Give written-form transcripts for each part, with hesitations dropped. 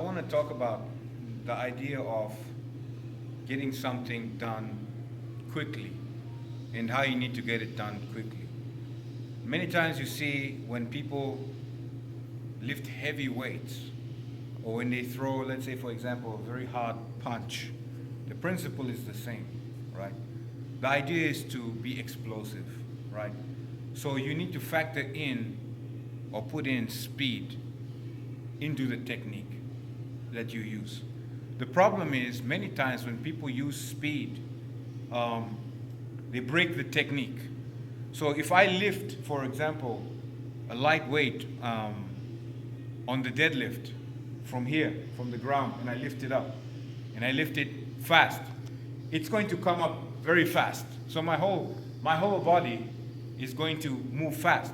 want to talk about the idea of getting something done quickly and how you need to get it done quickly. Many times you see when people lift heavy weights or when they throw, let's say for example, a very hard punch, the principle is the same, right? The idea is to be explosive, right? So you need to factor in or put in speed into the technique that you use. The problem is many times when people use speed, they break the technique. So if I lift, for example, a light weight on the deadlift from here, from the ground, and I lift it up, and I lift it fast, it's going to come up very fast. So my whole body is going to move fast.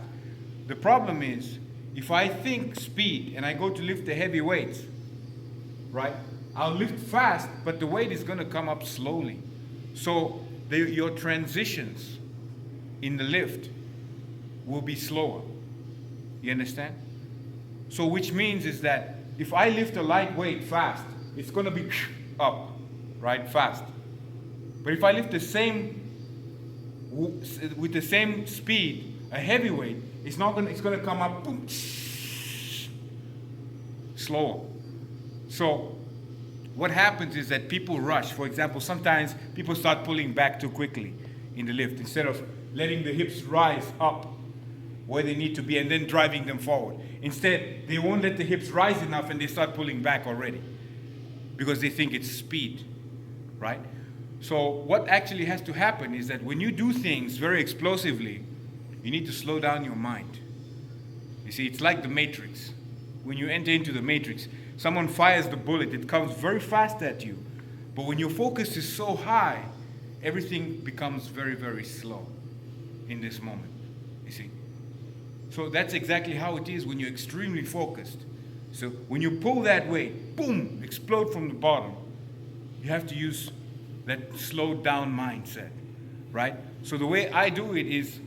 The problem is, if I think speed and I go to lift the heavy weights, right? I'll lift fast, but the weight is going to come up slowly. So your transitions in the lift will be slower. You understand? So which means is that if I lift a light weight fast, it's going to be up, right? Fast. But if I lift the same with the same speed, a heavy weight, it's going to come up boom, slower. So what happens is that people rush. For example, sometimes people start pulling back too quickly in the lift instead of letting the hips rise up where they need to be and then driving them forward. Instead, they won't let the hips rise enough and they start pulling back already because they think it's speed, right? So what actually has to happen is that when you do things very explosively, you need to slow down your mind. You see, it's like the Matrix. When you enter into the Matrix, someone fires the bullet, it comes very fast at you. But when your focus is so high, everything becomes very, very slow in this moment. You see? So that's exactly how it is when you're extremely focused. So when you pull that weight, boom, explode from the bottom, you have to use that slowed down mindset, right? So the way I do it is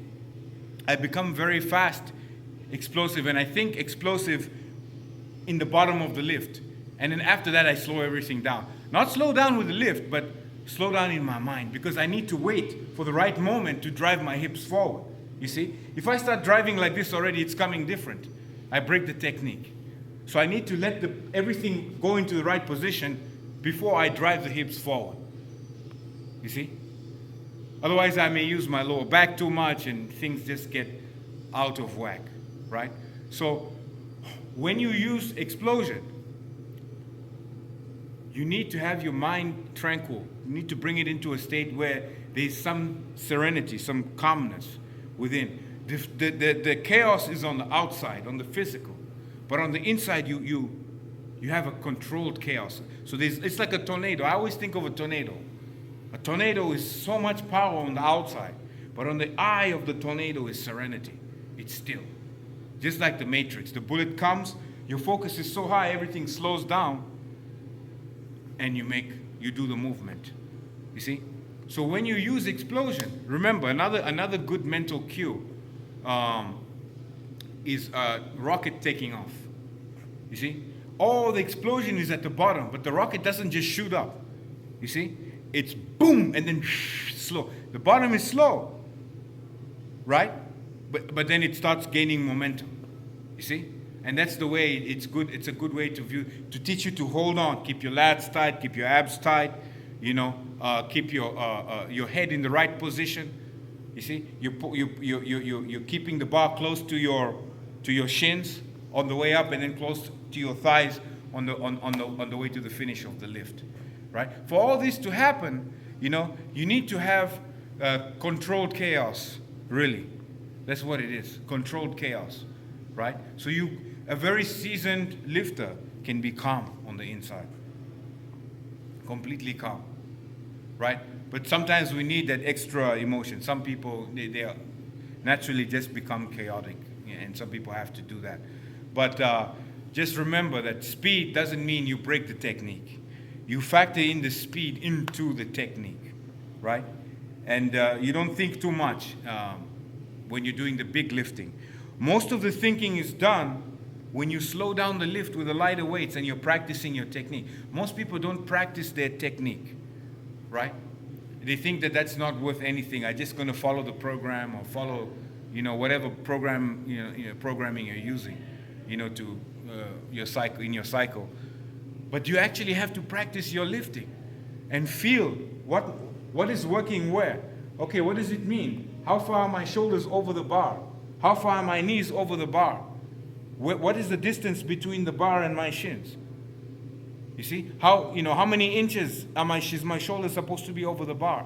I become very fast, explosive, and I think explosive in the bottom of the lift. And then after that, I slow everything down. Not slow down with the lift, but slow down in my mind because I need to wait for the right moment to drive my hips forward. You see? If I start driving like this already, it's coming different. I break the technique. So I need to let everything go into the right position before I drive the hips forward. You see? Otherwise, I may use my lower back too much and things just get out of whack, right? So when you use explosion, you need to have your mind tranquil. You need to bring it into a state where there's some serenity, some calmness within. The chaos is on the outside, on the physical. But on the inside, you have a controlled chaos. So it's like a tornado. I always think of a tornado. A tornado is so much power on the outside, but on the eye of the tornado is serenity. It's still. Just like the Matrix. The bullet comes, your focus is so high, everything slows down, and you do the movement. You see? So when you use explosion, remember another good mental cue is a rocket taking off. You see? All the explosion is at the bottom, but the rocket doesn't just shoot up. You see? It's boom and then slow. The bottom is slow, right? But then it starts gaining momentum. You see? And that's the way it's good. It's a good way to teach you to hold on, keep your lats tight, keep your abs tight. You know, keep your head in the right position. You see, you're keeping the bar close to your shins on the way up, and then close to your thighs on the way to the finish of the lift. Right? For all this to happen, you know, you need to have controlled chaos. Really, that's what it is. Controlled chaos, right? So a very seasoned lifter can be calm on the inside, completely calm, right? But sometimes we need that extra emotion. Some people they are naturally just become chaotic, and some people have to do that. But just remember that speed doesn't mean you break the technique. You factor in the speed into the technique, right? And you don't think too much when you're doing the big lifting. Most of the thinking is done when you slow down the lift with the lighter weights and you're practicing your technique, most people don't practice their technique, right? They think that that's not worth anything. I'm just going to follow the program or follow, whatever program, programming you're using, to your cycle. But you actually have to practice your lifting and feel what is working where. Okay, what does it mean? How far are my shoulders over the bar? How far are my knees over the bar? What is the distance between the bar and my shins? You see, how many inches is my shoulder supposed to be over the bar?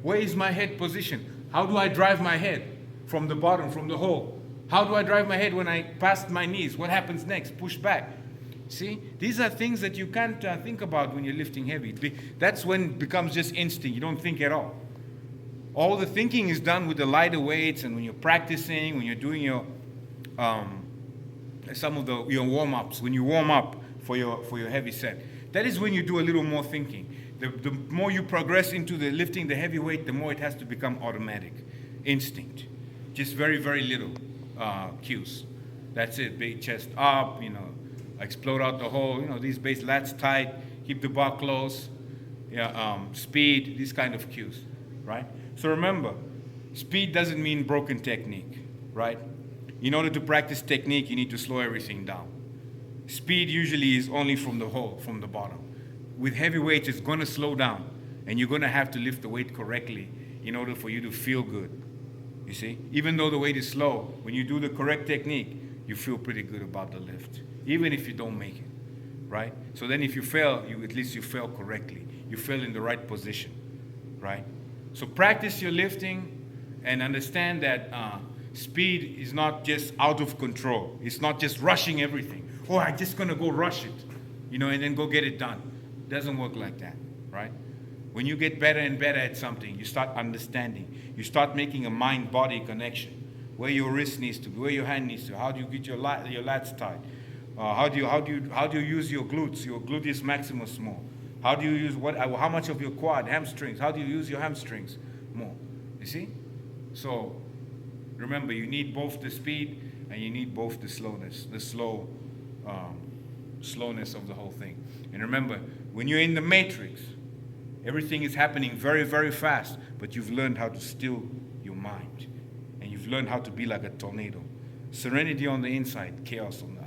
Where is my head position? How do I drive my head from the bottom, from the hole? How do I drive my head when I pass my knees? What happens next? Push back. See, these are things that you can't think about when you're lifting heavy. That's when it becomes just instinct. You don't think at all. All the thinking is done with the lighter weights, and when you're practicing, when you're doing your your warm-ups, when you warm up for your heavy set. That is when you do a little more thinking. The more you progress into the lifting the heavy weight, the more it has to become automatic, instinct. Just very, very little cues. That's it. Big chest up, explode out the hole. These base lats tight, keep the bar close. Speed, these kind of cues, right? So remember, speed doesn't mean broken technique, right? In order to practice technique, you need to slow everything down. Speed usually is only from the hole, from the bottom. With heavy weights, it's going to slow down, and you're going to have to lift the weight correctly in order for you to feel good. You see? Even though the weight is slow, when you do the correct technique, you feel pretty good about the lift, even if you don't make it, right? So then if you fail, at least you fail correctly. You fail in the right position, right? So practice your lifting and understand that speed is not just out of control. It's not just rushing everything. Oh, I'm just going to go rush it, and then go get it done. It doesn't work like that, right? When you get better and better at something, you start understanding. You start making a mind-body connection. Where your wrist needs to be, where your hand needs to be. How do you get your lats tight? How do you use your glutes, your gluteus maximus more? How do you use how much of your quad, hamstrings? How do you use your hamstrings more? You see? So remember, you need both the speed and you need both the slowness, slowness of the whole thing. And remember, when you're in the matrix, everything is happening very, very fast, but you've learned how to still your mind. And you've learned how to be like a tornado. Serenity on the inside, chaos on the